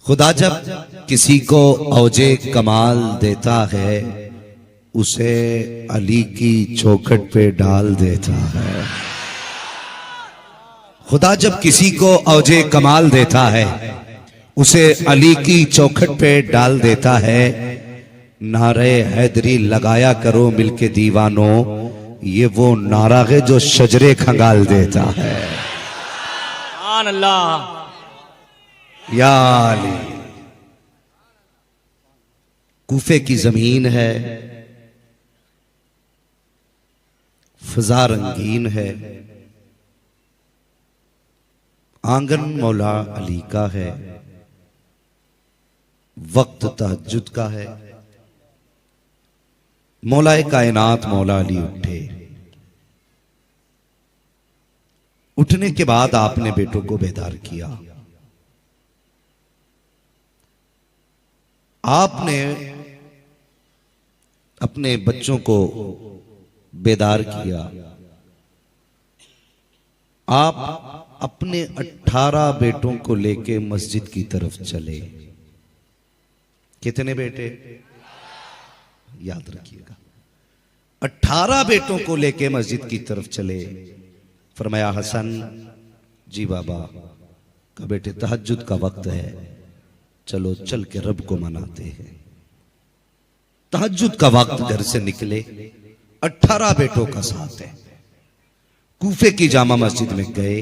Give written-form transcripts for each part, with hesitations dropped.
खुदा जब किसी को औजे कमाल देता है उसे अली की चौखट पे डाल देता है। खुदा जब किसी को औजे कमाल देता है उसे अली की चौखट पे डाल देता है। नारे हैदरी लगाया करो मिलके दीवानों, ये वो नारा है जो शजरे खंगाल देता है। अल्लाह या अली। कूफे की जमीन है, फजा रंगीन है, आंगन मौला अली का है, वक्त तहज्जुद का है। मौलाए कायनात मौला अली उठे। उठने के बाद आपने बेटों को बेदार किया। आपने अपने बच्चों को बेदार किया। आप अपने 18 बेटों को लेके मस्जिद की तरफ चले। कितने बेटे? याद रखिएगा, 18 बेटों को लेके मस्जिद की तरफ चले। फरमाया हसन जी बाबा का बेटे तहज्जुद का वक्त है, चलो चल के रब को मनाते हैं। तहज्जुद का वक्त घर से निकले, 18 बेटों का साथ है। कूफे की जामा मस्जिद में गए।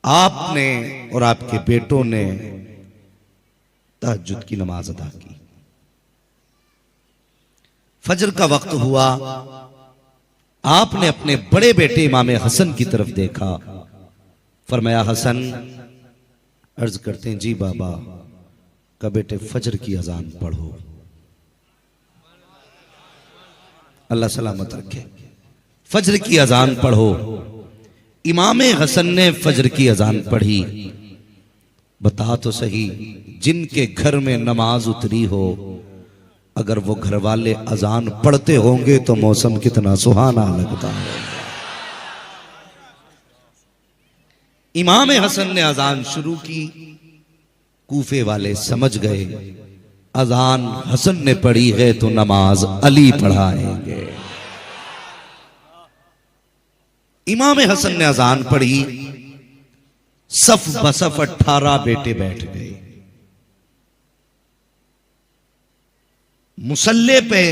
आपने और आपके बेटों ने तहज्जुद की नमाज अदा की। फजर का वक्त हुआ। आपने अपने बड़े बेटे इमाम हसन की तरफ देखा। फरमाया हसन, अर्ज करते हैं जी बाबा का बेटे फजर की अजान पढ़ो। अल्लाह सलामत रखे। फजर की अजान पढ़ो। इमाम हसन ने फजर की अजान पढ़ी। बता तो सही, जिनके घर में नमाज उतरी हो, अगर वो घर वाले अजान पढ़ते होंगे तो मौसम कितना सुहाना लगता है। इमाम हसन ने अजान शुरू की। कूफे वाले समझ गए अजान हसन ने पढ़ी है तो नमाज अली पढ़ाएंगे। इमाम हसन ने अजान पढ़ी। सफ बसफ 18 बेटे बैठ गए। मुसल्ले पे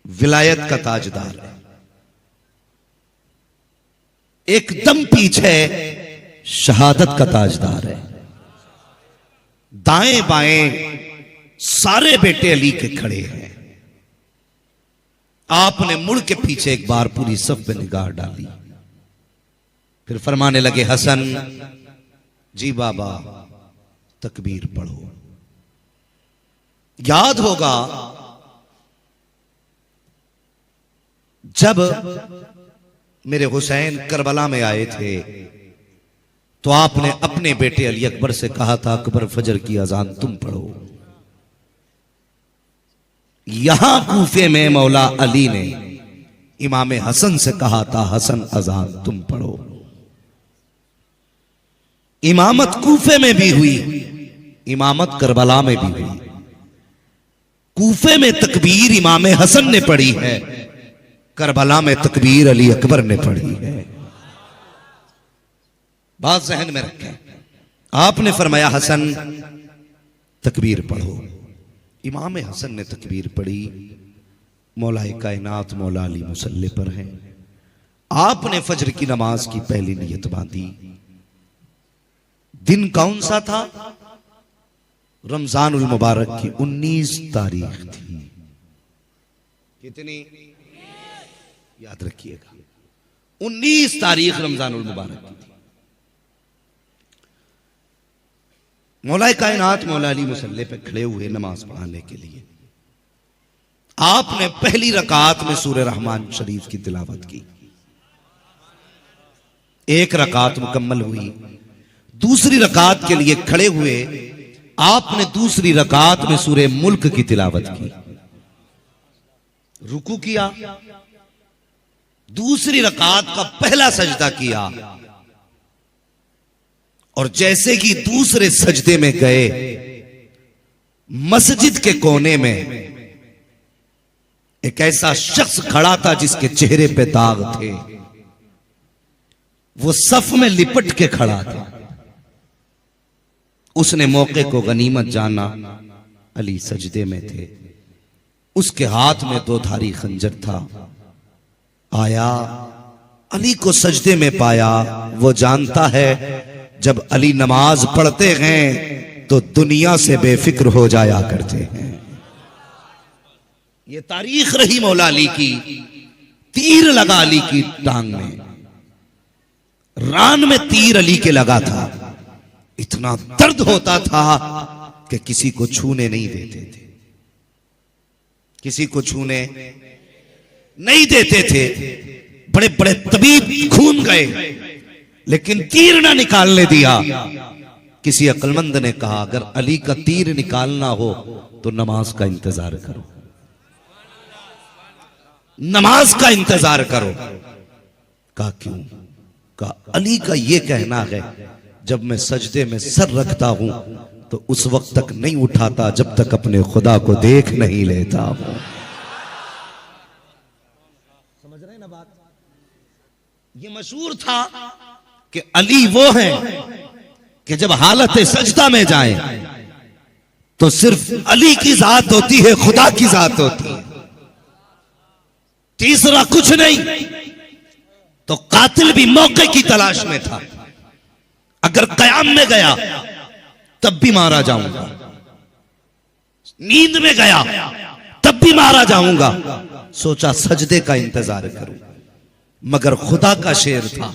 विलायत का ताजदार है, एकदम पीछे शहादत का ताजदार है। दाएं बाएं सारे बेटे अली के खड़े हैं। आपने मुड़ के पीछे एक बार पूरी सफ पे निगाह डाली। फिर फरमाने लगे, हसन जी बाबा तकबीर पढ़ो। याद होगा जब मेरे हुसैन करबला में आए थे तो आपने अपने बेटे अली अकबर से कहा था, अकबर फजर की अजान तुम पढ़ो। यहां कूफे में मौला अली ने इमाम हसन से कहा था, हसन अजान तुम पढ़ो। इमामत कूफे में भी हुई, इमामत करबला में भी हुई। कूफे में तकबीर इमाम हसन ने पढ़ी है, करबला में तकबीर अली अकबर ने पढ़ी है। बात जहन में रखें। आपने फरमाया हसन तकबीर पढ़ो। इमाम हसन ने तकबीर पढ़ी। मौलाए कायनात मौला अली मुसल्ले पर हैं। आपने फजर की नमाज की पहली नियत बांधी। दिन कौन सा था? रमजानुल मुबारक की 19 तारीख थी। कितनी? याद रखिएगा, 19 तारीख रमजानुल मुबारक की थी। मौलाए कायनात मौला अली मुसल्ले पे खड़े हुए नमाज पढ़ाने के लिए। आपने पहली रकात में सूरह रहमान शरीफ की तिलावत की। एक रकात मुकम्मल हुई। दूसरी रकात के लिए खड़े हुए आपने दूसरी रकात में सूरह मुल्क की तिलावत की। रुकू किया। दूसरी रकात का पहला सजदा किया और जैसे कि दूसरे सजदे में गए, मस्जिद के कोने में एक ऐसा शख्स खड़ा था जिसके चेहरे पे दाग थे। वो सफ में लिपट के खड़ा था। उसने मौके को गनीमत जाना। अली सजदे में थे, उसके हाथ में 2 धारी खंजर था। आया, अली को सजदे में पाया। वो जानता है जब अली नमाज पढ़ते हैं तो दुनिया से बेफिक्र हो जाया करते हैं। ये तारीख रही मौला अली की। तीर लगा अली की टांग में, रान में तीर अली के लगा था। इतना दर्द होता था कि किसी को छूने नहीं देते थे, किसी को छूने नहीं देते थे। बड़े बड़े तबीब खून गए लेकिन तीर ना निकालने दिया। किसी अक्लमंद ने कहा अगर अली का तीर निकालना हो तो नमाज का इंतजार करो, नमाज का इंतजार करो। कहा क्यों? कहा अली का यह कहना है जब मैं सजदे में सर रखता हूं तो उस वक्त तक नहीं उठाता जब तक अपने खुदा को देख नहीं लेता हूं। समझ रहे ना बात? ये मशहूर था कि अली वो हैं कि जब हालत सजदा में जाए तो सिर्फ अली की जात होती है, खुदा की जात होती है, तीसरा कुछ नहीं। तो कातिल भी मौके की तलाश में था। अगर कयाम में गया तब भी मारा जाऊंगा, नींद में गया तब भी मारा जाऊंगा। सोचा सजदे का इंतजार करूं, मगर खुदा का शेर था।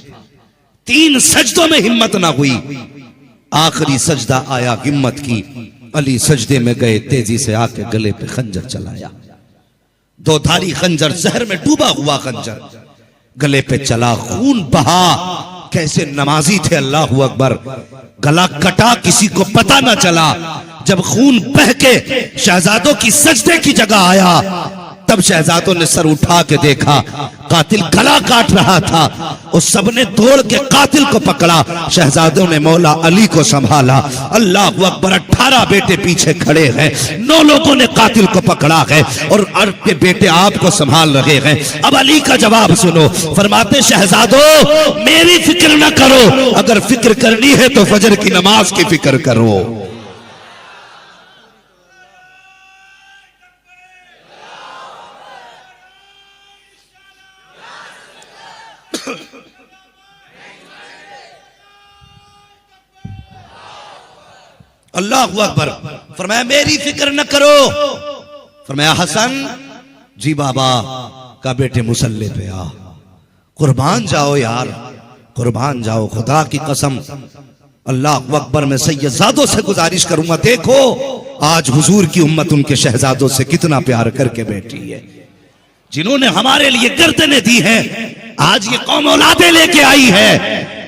3 सजदों में हिम्मत ना हुई। आखिरी सजदा आया, हिम्मत की। अली सजदे में गए, तेजी से आके गले पे खंजर चलाया। 2 धारी खंजर, जहर में डूबा हुआ खंजर गले पे चला, खून बहा। कैसे नमाजी थे, अल्लाह अकबर। गला कटा, किसी को पता ना चला। जब खून बह के शहजादों की सजदे की जगह आया तब शहजादों ने सर उठा के देखा, कातिल गला काट रहा था। उस सबने दौड़ के कातिल को पकड़ा। शहजादों ने मौला अली को संभाला। अल्लाह अकबर। 18 बेटे पीछे खड़े हैं, 9 लोगों ने कातिल को पकड़ा है और अर्ब के बेटे आपको संभाल रहे हैं। अब अली का जवाब सुनो। फरमाते शहजादों मेरी फिक्र ना करो, अगर फिक्र करनी है तो फजर की नमाज की फिक्र करो। अल्लाह अकबर। फरमाया मेरी फिक्र न करो। फरमाया हसन जी बाबा का बेटे मुसल्ले पे आ, कुर्बान जाओ यार, कुर्बान जाओ, खुदा की कसम। अल्लाह अकबर। मैं सैयदजादों से गुजारिश करूंगा, देखो आज हुजूर की उम्मत उनके शहजादों से कितना प्यार करके बैठी है। जिन्होंने हमारे लिए गर्दनें दी हैं, आज ये कौम औलादे लेके आई है।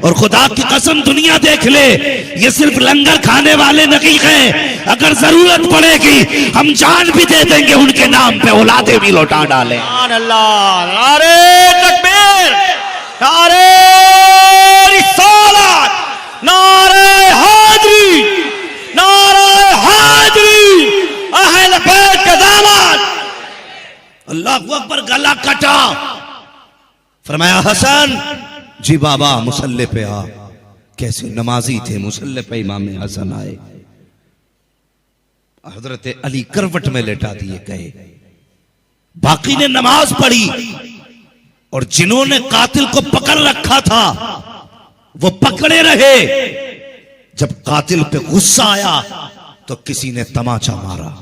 और खुदा की कसम दुनिया देख ले, ये सिर्फ लंगर खाने वाले नहीं हैं। अगर जरूरत पड़ेगी हम जान भी दे देंगे, उनके नाम पे औलादे भी लौटा डालें। अल्लाह, नारे तकबीर, नारे रिसालत, नारे हैदरी, नारे हैदरी, अहले बैत के दामन। अल्लाह अकबर। गला कटा। फरमाया हसन जी बाबा मुसल्ले पे आ। कैसे नमाजी थे, मुसल्ले पे इमाम हसन आए। हजरत अली करवट में लेटा दिए गए। बाकी ने नमाज पढ़ी और जिन्होंने कातिल को पकड़ रखा था वो पकड़े रहे। जब कातिल पे गुस्सा आया तो किसी ने तमाचा मारा।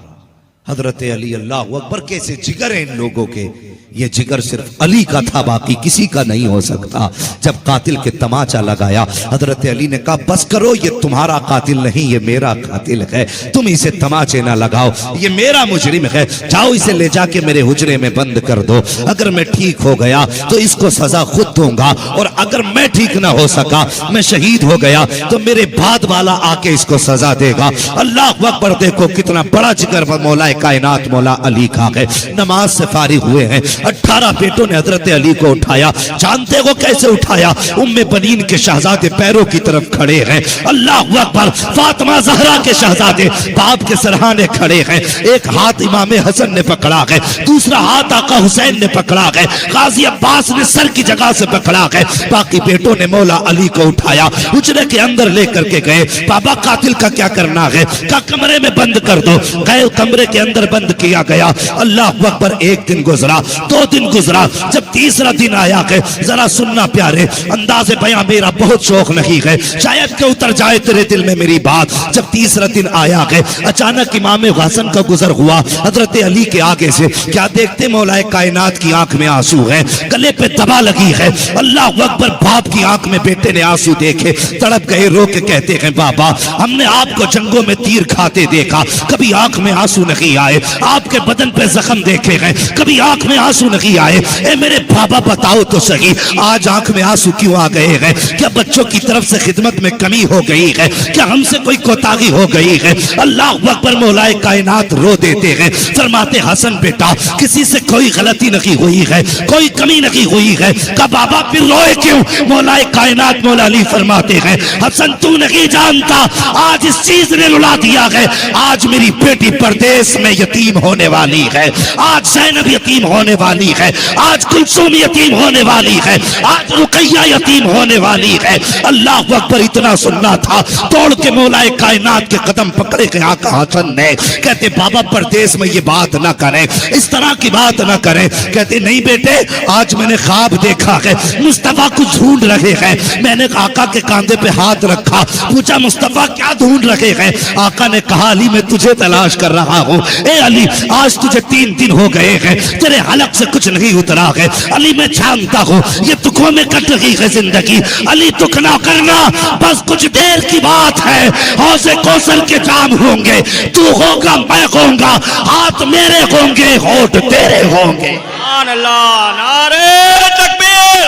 हजरत अली अल्लाह अकबर। कैसे जिगर है इन लोगों के। ये जिगर सिर्फ अली का था, बाकी किसी का नहीं हो सकता। जब कातिल के तमाचा लगाया, हजरत अली ने कहा बस करो, ये तुम्हारा कातिल नहीं, ये मेरा कातिल है, तुम इसे तमाचे ना लगाओ, ये मेरा मुजरिम है, जाओ इसे ले जाके मेरे हुजरे में बंद कर दो। अगर मैं ठीक हो गया तो इसको सजा खुद दूंगा, और अगर मैं ठीक ना हो सका, मैं शहीद हो गया, तो मेरे बाद वाला आके इसको सजा देगा। अल्लाह अकबर। देखो कितना बड़ा जिगर मौला कायनात मौला अली का है। नमाज से फारिग हुए हैं, 18 बेटों ने हजरत अली को उठाया। जानते हो कैसे उठाया? उम्मे बनीन के शहजादे पैरों की तरफ खड़े हैं, अल्लाह अकबर। फातिमा ज़हरा के शहजादे बाप के सरहाने खड़े हैं। एक हाथ इमाम हसन ने पकड़ा है, दूसरा हाथ आका हुसैन ने पकड़ा है, गाजी अब्बास ने सर की जगह से पकड़ा है। बाकी बेटों ने मौला अली को उठाया, हुजरे के अंदर लेकर के गए। बाबा कातिल का क्या करना है? का कमरे में बंद कर दो। गए, कमरे के अंदर बंद किया गया। अल्लाह अकबर। एक दिन गुजरा, 2 दिन गुजरा, जब तीसरा दिन आया है, जरा सुनना प्यारे, अंदाज़े बयां मेरा बहुत शौक नहीं है, शायद के उतर जाए तेरे दिल में मेरी बात। जब तीसरा दिन आया है, अचानक इमाम हसन का गुजर हुआ हजरत अली के आगे से। क्या देखते? मौलाए कायनात की आंख में आंसू है, गले पे दबा लगी है। अल्लाह अकबर। बाप की आंख में बेटे ने आंसू देखे, तड़प गए, रो के कहते हैं बाबा हमने आपको जंगों में तीर खाते देखा, कभी आंख में आंसू नहीं आए। आपके बदन पे जख्म देखे हैं, कभी आंख में आंसू नहीं आए। ए मेरे बाबा बताओ तो सही, आज आंख में आंसू क्यों आ गए हैं? क्या बच्चों की तरफ से खिदमत में कमी हो गई है? क्या हमसे कोई कोताही हो गई है? अल्लाह अकबर। मौलाए कायनात रो देते हैं, फरमाते हसन बेटा किसी से कोई गलती नहीं हुई है, कोई कमी नहीं हुई है। का बाबा फिर रोए क्यों? मौलाए कायनात मौला अली फरमाते हैं हसन तू नहीं जानता, आज इस चीज ने रुला दिया है। आज मेरी बेटी परदेश में यतीम होने वाली है, आज ज़ैनब यतीम होने वाली है, आज कुलसूम यतीम होने वाली है, आज रुकैया यतीम होने वाली है। अल्लाह अकबर। इतना सुनना था, तोड़ के मौलाए कायनात के कदम पकड़े गए आका हसन ने। कहते बाबा परदेश में ये बात ना करें, इस तरह की बात ना करें। कहते नहीं बेटे, आज मैंने ख्वाब देखा है, मुस्तफा को ढूंढ रहे हैं। मैंने आका के कांधे पे हाथ रखा, पूछा मुस्तफा क्या ढूंढ रहे हैं? आका ने कहा अली मैं तुझे तलाश कर रहा हूँ। ए अली आज तुझे 3 दिन हो गए हैं, तेरे हलक से कुछ नहीं उतरा है। अली मैं जानता हूँ ये दुखों में कट रही है जिंदगी। अली दुख ना करना, बस कुछ देर की बात है, हौज़े कौसर के जाम होंगे, तू होगा मैं होऊंगा, हाथ मेरे होंगे होठ तेरे होंगे। सुभान अल्लाह। नारे तकबीर,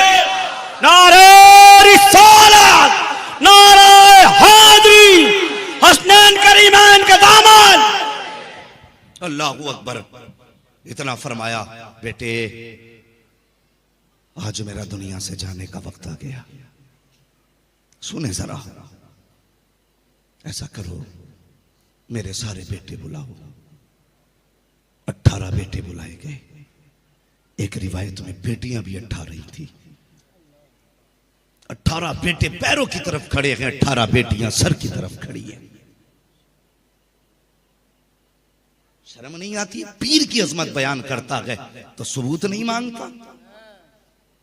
नारे रिसालत, नारे हैदरी, हसनैन करीमैन का दामन। अल्लाहू अकबर। इतना फरमाया बेटे आज मेरा दुनिया से जाने का वक्त आ गया। सुने जरा, ऐसा करो मेरे सारे बेटे बुलाओ। 18 बेटे बुलाए गए। एक रिवायत में बेटियां भी 18 ही थी। 18 बेटे पैरों की तरफ खड़े हैं, 18 बेटियां सर की तरफ खड़ी हैं। शर्म नहीं आती? पीर की अजमत बयान करता है तो सबूत नहीं मांगता,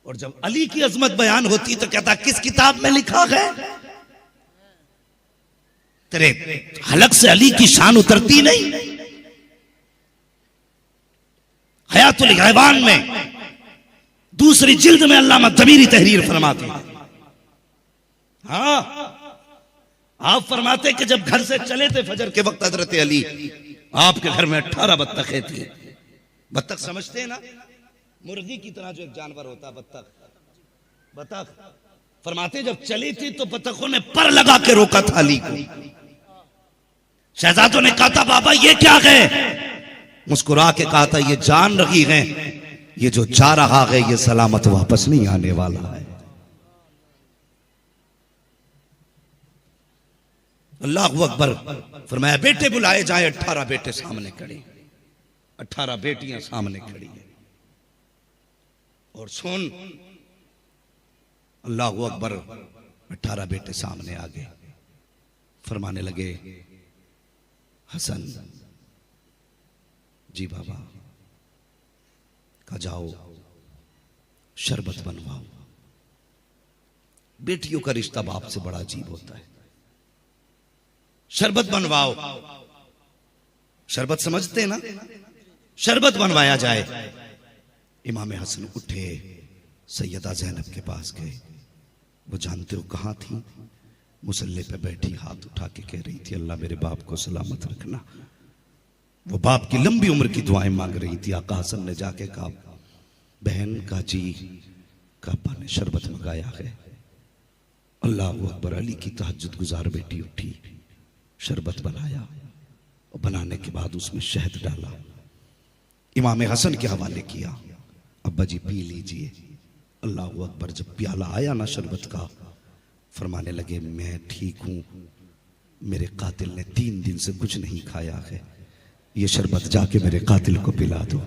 और जब अली की अजमत बयान होती तो कहता किस किताब में लिखा है? तेरे हलक से अली की शान उतरती नहीं? हयातुल हैवान में दूसरी जिल्द में अल्लामा दमीरी तहरीर फरमाते हैं। हाँ, आप फरमाते कि जब घर से चले थे फजर के वक्त हजरत अली, आपके घर में 18 बत्तखें थी। बत्तख समझते हैं ना, मुर्गी की तरह जो एक जानवर होता है बत्तख। बत्तख फरमाते जब चली थी तो बत्तखों ने पर लगा के रोका था अली को। शहजादों ने कहा था बाबा ये क्या है? मुस्कुरा के कहा था ये जान रही है, ये जो जा रहा है ये सलामत वापस नहीं आने वाला है। अल्लाहू अकबर। फरमाया बेटे बुलाए जाए। 18 बेटे सामने खड़े, 18 बेटियां सामने खड़ी है। और सुन, अल्लाहू अकबर। 18 बेटे सामने आ गए, फरमाने लगे हसन जी बाबा का जाओ शरबत बनवाओ। बेटियों का रिश्ता बाप से बड़ा अजीब होता है। शरबत बनवाओ। शरबत समझते हैं ना? शरबत बनवाया जाए। इमाम हसन उठे, सैयदा ज़ैनब के पास गए। वो जानते हो कहां थी? मुसल्ले पे बैठी हाथ उठा के कह रही थी अल्लाह मेरे बाप को सलामत रखना। वो बाप की लंबी उम्र की दुआएं मांग रही थी। आका हसन ने जाके कहा बहन का जी का अब्बा ने शरबत मंगाया है। अल्लाह अकबर। अली की तहज्जुद गुजार बेटी उठी, शरबत बनाया और बनाने के बाद उसमें शहद डाला, इमाम हसन के हवाले किया। अब्बा जी पी लीजिए। अल्लाह अकबर। जब प्याला आया ना शरबत का, फरमाने लगे मैं ठीक हूं, मेरे कातिल ने 3 दिन से कुछ नहीं खाया है, ये शरबत जाके मेरे कातिल को पिला दो।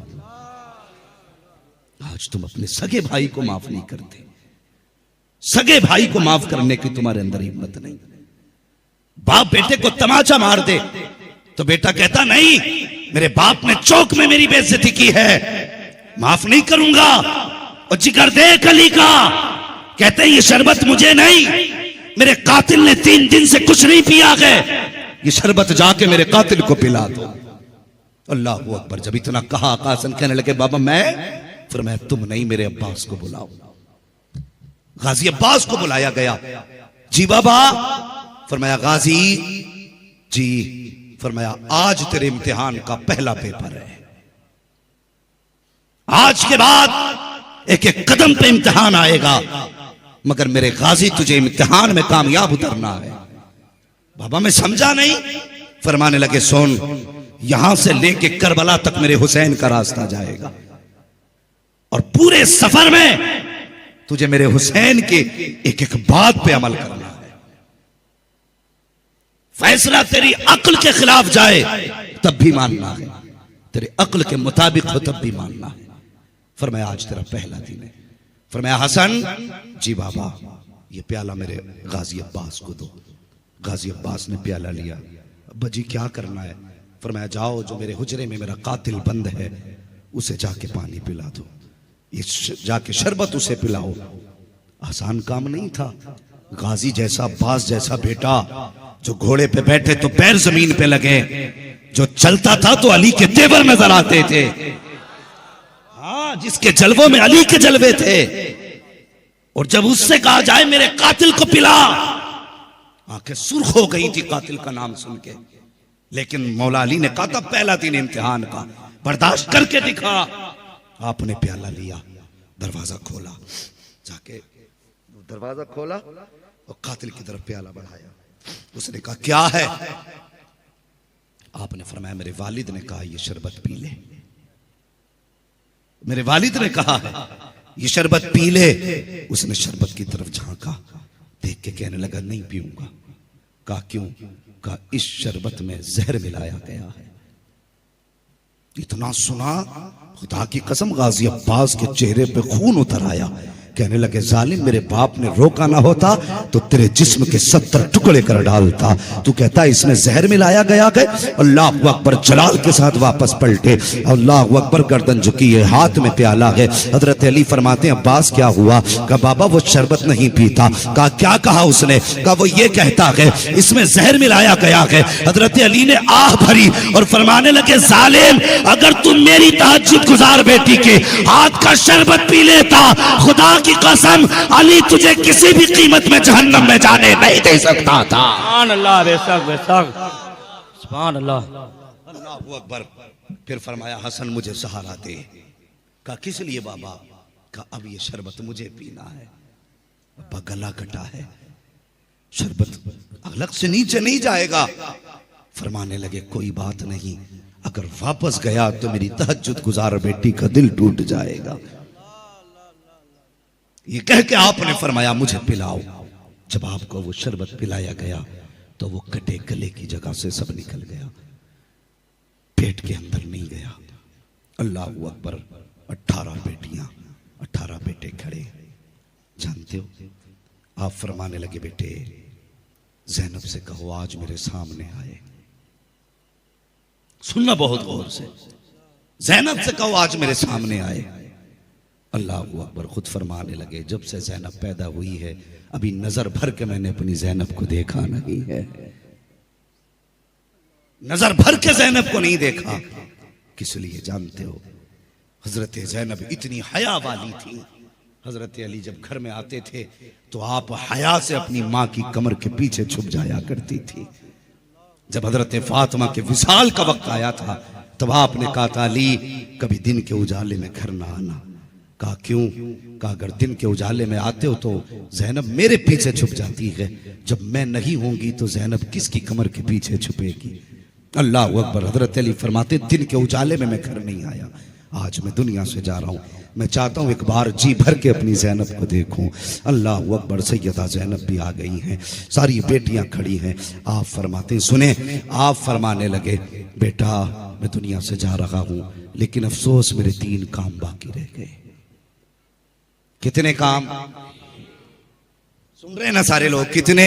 आज तुम अपने सगे भाई को माफ नहीं करते, सगे भाई को माफ करने की तुम्हारे अंदर हिम्मत नहीं। बाप बेटे को तमाचा मार दे तो बेटा कहता नहीं, मेरे बाप ने चौक में मेरी बेइज्जती की है, माफ नहीं करूंगा। और जिगर देख अली का, कहते हैं ये शरबत मुझे नहीं, मेरे कातिल ने 3 दिन से कुछ नहीं पिया है, ये शरबत जाके मेरे कातिल को पिला दो। अल्लाह अकबर। जब इतना कहा आका हसन कहने लगे बाबा मैं, फिर मैं तुम नहीं, मेरे अब्बास को बुलाओ। गाजी अब्बास को बुलाया गया। जी बाबा। फरमाया गाजी जी, फरमाया आज तेरे इम्तिहान का पहला पेपर है, आज के बाद एक एक कदम पे इम्तिहान आएगा, मगर मेरे गाजी तुझे इम्तिहान में कामयाब उतरना है। बाबा मैं समझा नहीं। फरमाने लगे सुन, यहां से लेके करबला तक मेरे हुसैन का रास्ता जाएगा, और पूरे सफर में तुझे मेरे हुसैन के एक एक बात पे अमल करना है। फैसला तेरी अक्ल के खिलाफ जाए तब भी मानना है, तेरे अक्ल के मुताबिक हो तब भी मानना है। फरमाया आज तेरा पहला दिन है। फरमाया हसन जी बाबा, ये प्याला मेरे गाजी अब्बास को दो। गाजी अब्बास ने प्याला लिया। अब्बा जी क्या करना है? फरमाया जाओ, जो मेरे हुजरे में मेरा कातिल बंद है उसे जाके पानी पिला दो, ये जाके शरबत उसे पिलाओ। आसान काम नहीं था। गाजी जैसा, अब्बास जैसा बेटा, जो घोड़े पे बैठे तो पैर जमीन पे लगे, जो चलता था तो अली के तेवर नजर आते थे, हाँ, जिसके जलवों में अली के जलवे थे। और जब उससे कहा जाए मेरे कातिल को पिला, आंखें सुर्ख हो गई थी कातिल का नाम सुन के। लेकिन मौला अली ने कहा था पहला दिन इम्तिहान का, बर्दाश्त करके दिखा। आपने प्याला लिया, दरवाजा खोला, जाके दरवाजा खोला और कातिल की तरफ प्याला बढ़ाया। उसने कहा क्या है? आपने फरमाया मेरे वालिद ने कहा ये शरबत पी ले, मेरे वालिद ने कहा है ये शरबत पी ले। उसने शरबत की तरफ झांका, देख के कहने लगा नहीं पीऊंगा। कहा क्यों? कहा इस शरबत में जहर मिलाया गया है। इतना सुना, खुदा की कसम गाजी अब्बास के चेहरे पे खून उतर आया। कहने लगे जालिम, मेरे बाप ने रोका ना होता तो तेरे जिस्म के 70 टुकड़े कर डालता। तू कहता इसमें जहर मिलाया गया है। अल्लाह अकबर जलाल के साथ वापस पलटे, अल्लाह अकबर, गर्दन झुकी है, हाथ में प्याला है। हजरत अली फरमाते हैं अब्बास क्या हुआ? कहा बाबा वो शरबत नहीं पीता। कहा क्या कहा उसने? कहा वो ये कहता है इसमें जहर मिलाया गया है। हजरत अली ने आह भरी और फरमाने लगे जालिम, अगर तुम मेरी तहज्जुद गुजार बेटी के हाथ का शरबत पी लेता, खुदा की कसम अली तुझे किसी भी कीमत में जहन्नम में जाने नहीं दे सकता था। सुभान अल्लाह, बेशक बेशक, सुभान अल्लाह। अल्लाहू अकबर। फिर फरमाया हसन मुझे सहारा दे। कहा किस लिए बाबा? कहा अब ये शरबत मुझे पीना है। अब्बा गला कटा है, शरबत अलग से नीचे नहीं जाएगा। फरमाने लगे कोई बात नहीं, अगर वापस गया तो मेरी तहज्जुद गुजार बेटी का दिल टूट जाएगा। ये कह के आपने फरमाया मुझे पिलाओ। जब आपको वो शरबत पिलाया गया तो वो कटे गले की जगह से सब निकल गया, पेट के अंदर नहीं गया। अल्लाह अकबर। 18 बेटियां, 18 बेटे खड़े। जानते हो, आप फरमाने लगे बेटे ज़ैनब से कहो आज मेरे सामने आए। सुनना बहुत गौर से, ज़ैनब से कहो आज मेरे सामने आए। अल्लाह अकबर। खुद फरमाने लगे जब से ज़ैनब पैदा हुई है अभी नजर भर के मैंने अपनी ज़ैनब को देखा नहीं है, नजर भर के ज़ैनब को नहीं देखा। किस लिए जानते हो? हजरत ज़ैनब इतनी हया वाली थी। हजरत अली जब घर में आते थे तो आप हया से अपनी माँ की कमर के पीछे छुप जाया करती थी। जब हजरत फातिमा के विसाल का वक्त आया था तब आपने कहा था अली कभी दिन के उजाले में घर ना आना। कहा क्यों? कहा अगर दिन के उजाले में आते हो तो ज़ैनब मेरे पीछे छुप जाती है, जब मैं नहीं होंगी तो ज़ैनब किसकी कमर के पीछे छुपेगी? अल्लाह अकबर। हजरत अली फरमाते दिन के उजाले में मैं घर नहीं आया, आज मैं दुनिया से जा रहा हूँ, मैं चाहता हूँ एक बार जी भर के अपनी ज़ैनब को देखूं। अल्लाह अकबर, सैयदा ज़ैनब भी आ गई हैं, सारी बेटियां खड़ी हैं। आप फरमाते, सुने, आप फरमाने लगे, बेटा मैं दुनिया से जा रहा हूँ, लेकिन अफसोस मेरे 3 काम बाकी रह गए। कितने काम? सुन रहे ना सारे लोग? कितने?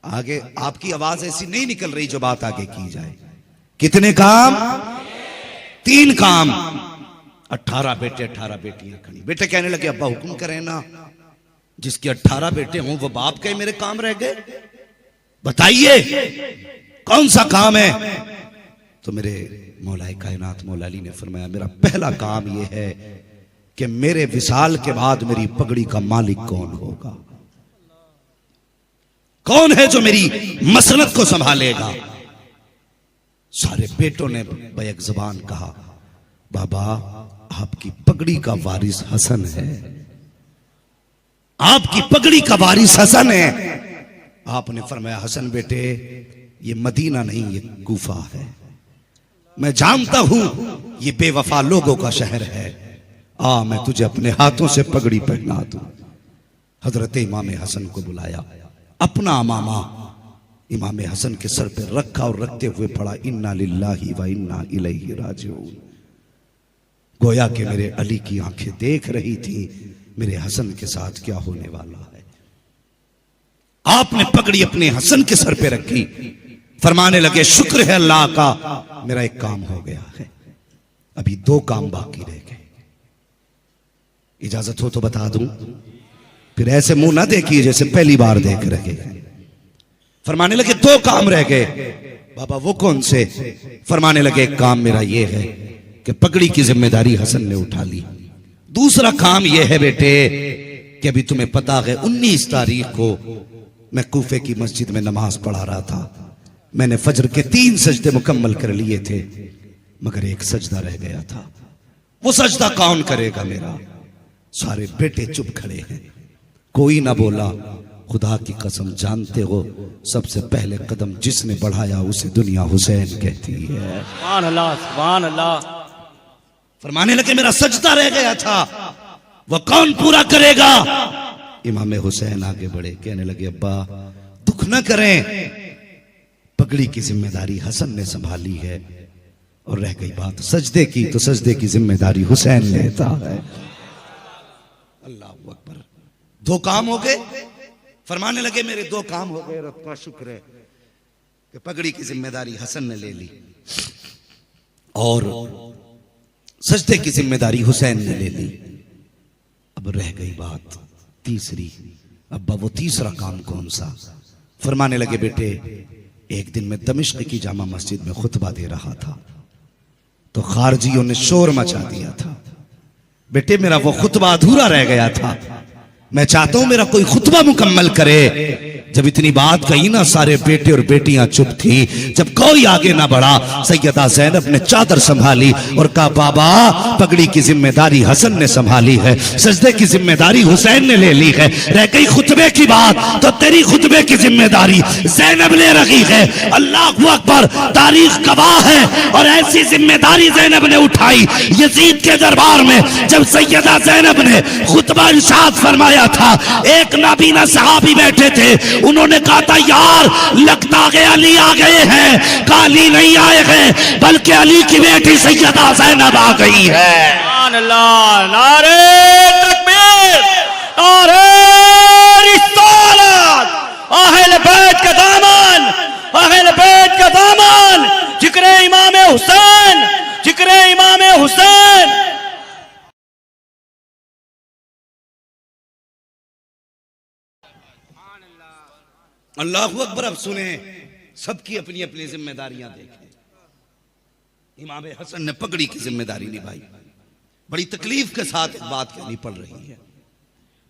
आगे आपकी आवाज ऐसी नहीं निकल रही जो बात आगे की जाए। कितने काम? 3 काम। 18 बेटे 18 बेटियां खड़ी। बेटे कहने लगे, अब्बा हुक्म करें ना, जिसके 18 बेटे हों वो बाप कहे मेरे काम रह गए, बताइए कौन सा काम है? तो मेरे मौलाए कायनात मौला अली ने फरमाया, मेरा पहला काम यह है कि मेरे विसाल के बाद मेरी पगड़ी का मालिक कौन होगा, कौन है जो मेरी मसनद को संभालेगा। सारे बेटों ने बैक ज़बान कहा, बाबा आपकी पगड़ी का वारिस हसन है, आपकी पगड़ी का वारिस हसन है। आपने फरमाया, हसन बेटे ये मदीना नहीं ये कूफा है, मैं जानता हूं ये बेवफा लोगों का शहर है, आ मैं तुझे अपने हाथों से पगड़ी पहना दूं। हजरत इमाम हसन को बुलाया, अपना मामा इमाम हसन के सर पे रखा और रखते हुए पढ़ा, इन्ना लिल्लाहि व इन्ना इलैहि राजिऊन। गोया कि मेरे अली की आंखें देख रही थी मेरे हसन के साथ क्या होने वाला है। आपने पगड़ी अपने हसन के सर पे रखी, फरमाने लगे, शुक्र है अल्लाह का, मेरा एक काम हो गया है, अभी 2 काम बाकी रह गए। इजाजत हो तो बता दूं, फिर ऐसे मुंह ना देखिए जैसे पहली बार देख रहे हैं। फरमाने लगे 2 काम रह गए। बाबा वो कौन से? फरमाने लगे, एक काम मेरा ये है कि पगड़ी की जिम्मेदारी हसन ने उठा ली। दूसरा काम यह है बेटे कि अभी तुम्हें पता है 19 तारीख को मैं कूफे की मस्जिद में नमाज पढ़ा रहा था, मैंने फजर के 3 सजदे मुकम्मल कर लिए थे, मगर एक सजदा रह गया था, वो सजदा कौन करेगा मेरा? सारे बेटे चुप खड़े हैं, कोई ना बोला। खुदा की कसम, जानते हो सबसे पहले कदम जिसने बढ़ाया उसे दुनिया हुसैन कहती है। सुभान अल्लाह, सुभान अल्लाह। फरमाने लगे, मेरा सजदा रह गया था, वो कौन पूरा करेगा? इमाम हुसैन आगे बढ़े, कहने लगे, अब्बा दुख न करें, पगड़ी की जिम्मेदारी हसन ने संभाली है, और रह गई बात सजदे की, तो सजदे की जिम्मेदारी हुसैन लेता है। अल्लाह अकबर। 2 काम हो गए। फरमाने लगे, मेरे 2 काम हो गए, रब का शुक्र है कि पगड़ी की जिम्मेदारी हसन ने ले ली और सजदे की जिम्मेदारी हुसैन ने ले ली। अब रह गई बात तीसरी। अब्बा वो तीसरा काम कौन सा? फरमाने लगे, बेटे एक दिन मैं दमिश्क की जामा मस्जिद में खुतबा दे रहा था, तो खारजियों ने शोर मचा दिया था। बेटे मेरा वो खुतबा अधूरा रह गया था, मैं चाहता हूं मेरा कोई खुतबा मुकम्मल करे। जब इतनी बात कही ना, सारे बेटे और बेटियां चुप थी। जब कोई आगे ना बढ़ा, सैयदा ज़ैनब ने चादर संभाली और कहा, बाबा पगड़ी की जिम्मेदारी हसन ने संभाली है, सजदे की जिम्मेदारी हुसैन ने ले ली है, रह गई खुतबे की बात, तो तेरी खुतबे की जिम्मेदारी ज़ैनब ले रही है। अल्लाह अकबर, तारीख गवाह है। और ऐसी जिम्मेदारी ज़ैनब ने उठाई यजीद के दरबार में। जब सैयदा ज़ैनब ने खुतबा इरशाद फरमाया था, एक नाबीना सहाबी बैठे थे, उन्होंने कहा था, यार लगता है अली आ गए हैं। कहा, अली नहीं आए हैं, बल्कि अली की बेटी सैयदा ज़ैनब आ गई है। सुभान अल्लाह, नारे तकबीर, नारे रिसालत, अहले बैत का दामन, अहले बैत का दामन, जिक्र इमाम हुसैन, जिक्र इमाम हुसैन। अल्लाह अकबर। अब सुने, सबकी अपनी अपनी जिम्मेदारियां देखें। इमाम हसन ने पगड़ी की जिम्मेदारी निभाई। बड़ी तकलीफ के साथ एक बात कहनी पड़ रही है।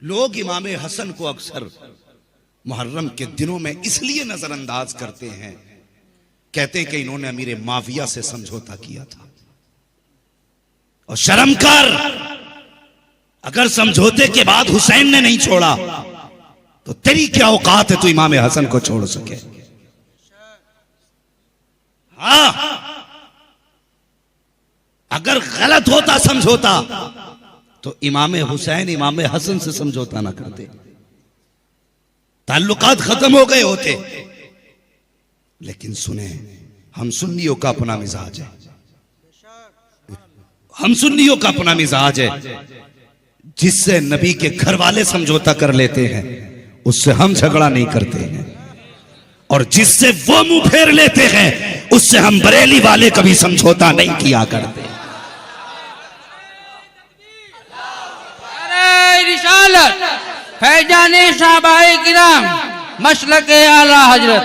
लोग इमाम हसन को अक्सर मुहर्रम के दिनों में इसलिए नजरअंदाज करते हैं, कहते हैं कि इन्होंने अमीर माविया से समझौता किया था। और शर्म कर, अगर समझौते के बाद हुसैन ने नहीं छोड़ा तो तेरी क्या औकात है तू इमाम हसन को छोड़ सके? हाँ, अगर गलत होता समझौता तो इमाम हुसैन इमाम हसन से समझौता ना करते, ताल्लुकात खत्म हो गए होते। लेकिन सुने, हम सुन्नियों का अपना मिजाज है, हम सुन्नियों का अपना मिजाज है, जिससे नबी के घर वाले समझौता कर लेते हैं उससे हम झगड़ा नहीं करते हैं, और जिससे वो मुंह फेर लेते हैं उससे हम बरेली वाले कभी समझौता नहीं किया करते। रिसालत फैजाने साहबाए किराम मसलके आला हजरत।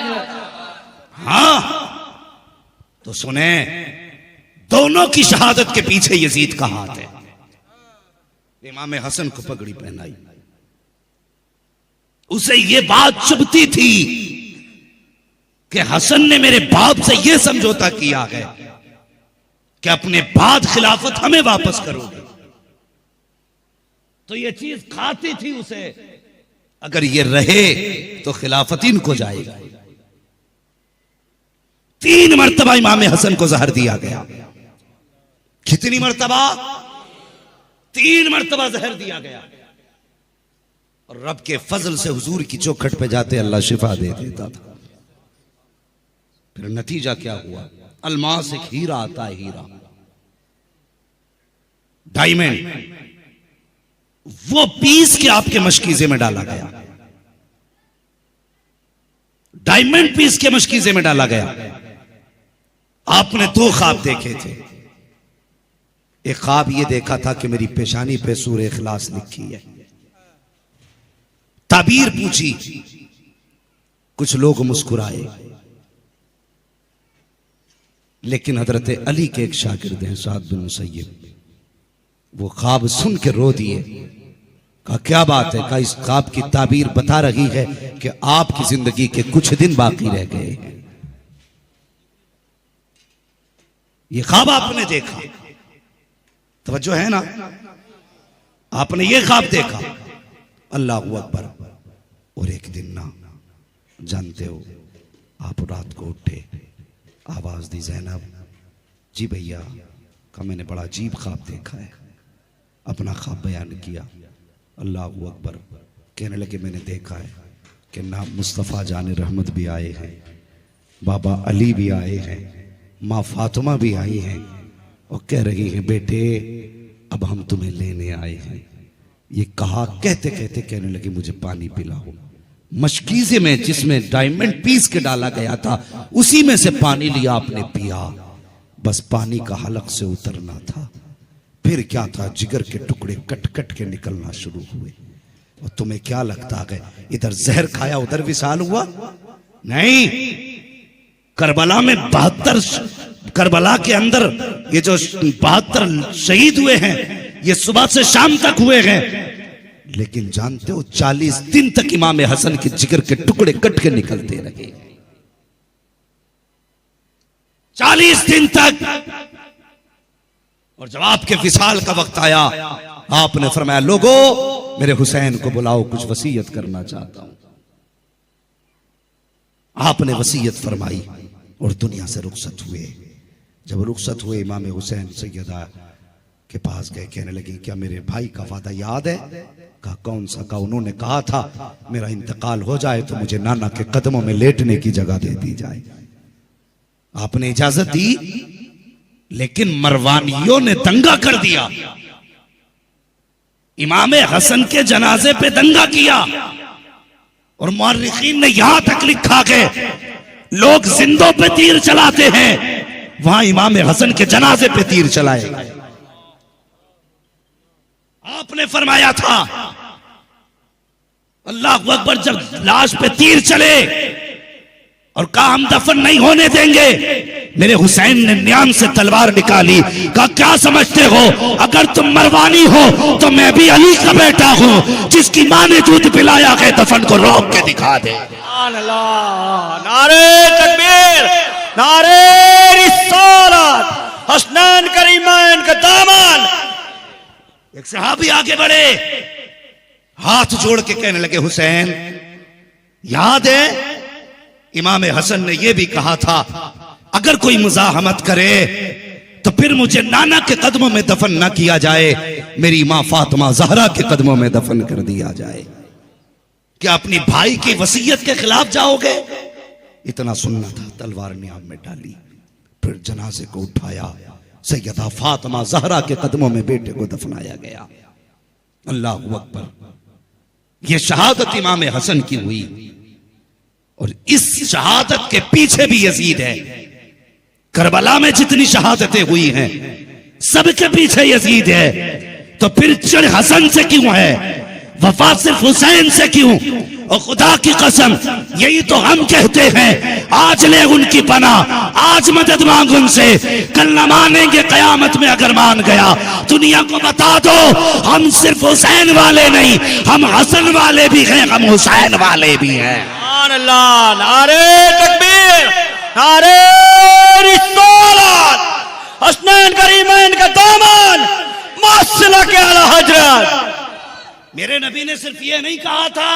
हाँ तो सुने, दोनों की शहादत के पीछे यजीद का हाथ है। इमाम हसन को पगड़ी पहनाई, उसे यह बात चुभती थी कि हसन ने मेरे बाप से यह समझौता किया है कि अपने बाद खिलाफत हमें वापस करोगे, तो यह चीज खाती थी उसे, अगर ये रहे तो खिलाफत इनको जाएगा। 3 मरतबा इमाम हसन को जहर दिया गया। कितनी मरतबा? 3 मरतबा जहर दिया गया। और रब के फजल से हुजूर की चौखट पे जाते अल्लाह शिफा दे देता था। फिर नतीजा क्या हुआ? अलमास एक हीरा आता है, हीरा, डायमंड, वो पीस के आपके मशकीजे में डाला गया, डायमंड पीस के मशकीजे में डाला गया। आपने 2 ख्वाब देखे थे। एक ख्वाब ये देखा था कि मेरी पेशानी पे सूरह इखलास लिखी है। ताबीर पूछी, कुछ लोग मुस्कुराए, लेकिन हजरत अली के एक शागिर्द हैं साद बिन मुसय्यब, वो ख्वाब सुन के रो दिए। कहा क्या बात है? कहा इस ख्वाब की ताबीर बता रही है कि आपकी जिंदगी के कुछ दिन बाकी रह गए हैं। ये ख्वाब आपने देखा, तवज्जो है ना? आपने ये ख्वाब देखा, अल्लाह अकबर। और एक दिन ना, जानते हो, आप रात को उठे, आवाज दी, ज़ैनब जी भैया, का मैंने बड़ा अजीब ख्वाब देखा है। अपना ख्वाब बयान किया। अल्लाह अकबर। कहने लगे मैंने देखा है कि ना मुस्तफ़ा जान रहमत भी आए हैं, बाबा अली भी आए हैं, माँ फातिमा भी आई हैं, और कह रही हैं बेटे अब हम तुम्हें लेने आए हैं। ये कहा, कहते कहते कहने लगे मुझे पानी पिलाओ। मशकीज़े में जिसमें डायमंड पीस के डाला गया था उसी में से पानी लिया, आपने पिया, बस पानी का हलक से उतरना था। फिर क्या था, जिगर के टुकड़े कट कट के निकलना शुरू हुए। और तुम्हें क्या लगता है इधर जहर खाया उधर विशाल हुआ? नहीं, करबला में 72, करबला के अंदर ये जो 72 शहीद हुए हैं, ये सुबह से शाम तक हुए हैं। लेकिन जानते हो 40 दिन तक इमाम हसन के जिगर के टुकड़े कट के निकलते रहे, 40 दिन तक। और जब आपके विसाल का वक्त आया, आपने फरमाया लोगों मेरे हुसैन को बुलाओ, कुछ वसीयत करना चाहता हूं। आपने वसीयत फरमाई और दुनिया से रुखसत हुए। जब रुखसत हुए, इमाम हुसैन सैयदा के पास गए, कहने लगे क्या मेरे भाई का वादा याद है? कहा कौन सा? कहा उन्होंने कहा था मेरा इंतकाल हो जाए तो मुझे नाना के कदमों में लेटने की जगह दे दी जाए। आपने इजाजत दी, लेकिन मरवानियों ने दंगा कर दिया, इमाम हसन के जनाजे पे दंगा किया। और मुअर्रिखीन ने यहां तक लिखा कि लोग जिंदों पे तीर चलाते हैं, वहां इमाम हसन के जनाजे पे तीर चलाए। आपने फरमाया था अल्लाह अकबर, जब लाश पे तीर चले और कहा हम दफन नहीं होने देंगे, मेरे हुसैन ने न्यान से तलवार निकाली। कहा क्या समझते हो, अगर तुम मरवानी हो तो मैं भी अली का बेटा हूं, जिसकी मां ने दूध पिलाया है दफन को रोक के दिखा दे। नारे तकबीर, नारे रिसालत, हसनैन करीमैन का दामन। एक सहाबी आगे बढ़े, हाथ जोड़ के कहने लगे हुसैन याद है इमाम हसन ने यह भी कहा था अगर कोई मुजाहमत करे तो फिर मुझे नाना के कदमों में दफन ना किया जाए, मेरी मां फातिमा जहरा के कदमों में दफन कर दिया जाए। क्या अपनी भाई की वसीयत के खिलाफ जाओगे? इतना सुनना था, तलवार नियाम में डाली, फिर जनाजे को उठाया, सैयदा फातिमा जहरा के कदमों में बेटे को दफनाया गया। अल्लाह अकबर। यह शहादत इमाम हसन की हुई और इस शहादत के पीछे भी यजीद है। करबला में जितनी शहादतें हुई हैं सबके पीछे यजीद है, तो फिर चिढ़ हसन से क्यों है, वफा सिर्फ हुसैन से क्यों? और खुदा की कसम यही तो हम कहते हैं, आज ले उनकी पनाह, आज मदद मांग उनसे, कल न मानेंगे कयामत में अगर मान गया। दुनिया को बता दो हम सिर्फ हुसैन वाले नहीं, हम हसन वाले भी हैं, हम हुसैन वाले भी हैं। अल्लाह, नारे तकबीर, नारे रिसालत, हसनैन करीमैन का दामन, मासिला के आला हजरत। मेरे नबी ने सिर्फ ये नहीं कहा था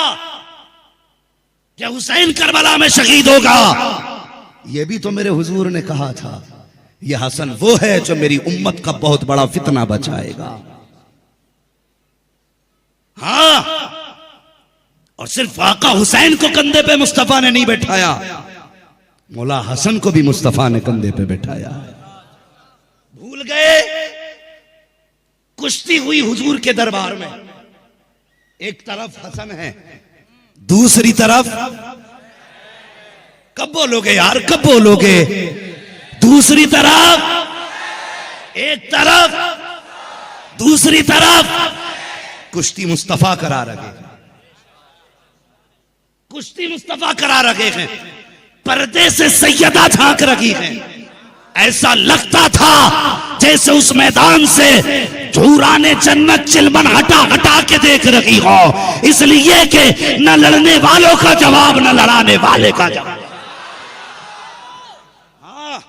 कि हुसैन करबला में शहीद होगा, यह भी तो मेरे हुजूर ने कहा था, यह हसन वो है जो मेरी उम्मत का बहुत बड़ा फितना बचाएगा। हाँ, और सिर्फ आका हुसैन को कंधे पे मुस्तफा ने नहीं बैठाया, मौला हसन को भी मुस्तफा ने कंधे पे बैठाया। भूल गए? कुश्ती हुई हुजूर के दरबार में, एक तरफ हसन है, दूसरी तरफ, कब बोलोगे यार, कब बोलोगे? दूसरी तरफ, एक तरफ, दूसरी तरफ कुश्ती मुस्तफा करा रहे हैं, कुश्ती मुस्तफा करा रहे हैं, पर्दे से सैयदा झांक रही है। ऐसा लगता था जैसे उस मैदान से झूराने जन्नत चिलमन हटा हटा के देख रही हो, इसलिए कि न लड़ने वालों का जवाब न लड़ाने वाले का जवाब। हाँ,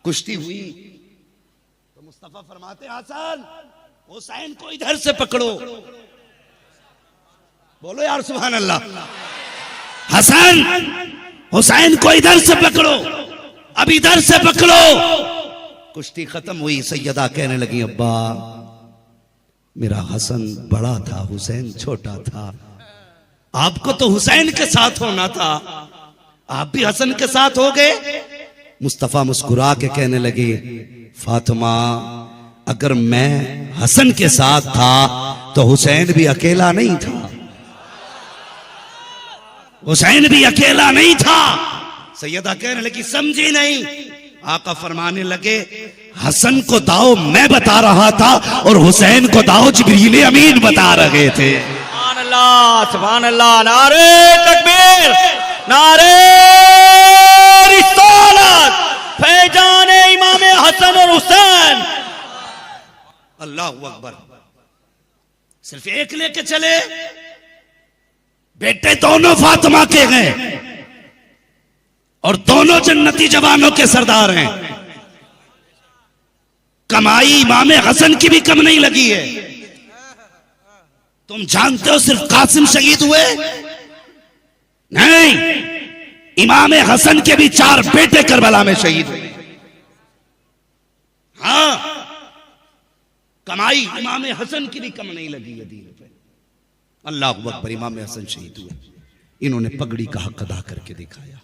कुश्ती हुई तो मुस्तफा फरमाते हसन हुसैन को इधर से पकड़ो, बोलो यार सुभान अल्लाह, हसन हुसैन को इधर से पकड़ो, अब इधर से पकड़ो। कुश्ती खत्म हुई, सैयदा कहने लगी अब्बा मेरा हसन बड़ा था, हुसैन छोटा था, आपको तो हुसैन के साथ होना था, आप भी हसन के साथ हो गए। मुस्तफा मुस्कुरा के कहने लगे फातिमा अगर मैं हसन के साथ था तो हुसैन भी अकेला नहीं था, हुसैन भी अकेला नहीं था। सैयदा कहने लगी समझी नहीं। आका फरमाने लगे हसन को दाव मैं बता रहा था और हुसैन को दाव जिब्रील अमीन बता रहे थे। सुभान अल्लाह, सुभान अल्लाह, नारे तकबीर, नारे रिसालत, फैजान इमाम हसन और हुसैन। अल्लाह अकबर। सिर्फ एक लेके चले, बेटे दोनों फातिमा के हैं और दोनों जन्नती जवानों के सरदार हैं। कमाई इमाम हसन की भी कम नहीं लगी है। तुम जानते हो सिर्फ कासिम शहीद हुए नहीं, इमाम हसन के भी 4 बेटे करबला में शहीद हुए। हाँ, कमाई इमाम हसन की भी कम नहीं लगी है दीन पे। अल्लाह अकबर। इमाम हसन शहीद हुए, इन्होंने पगड़ी का हक अदा करके दिखाया।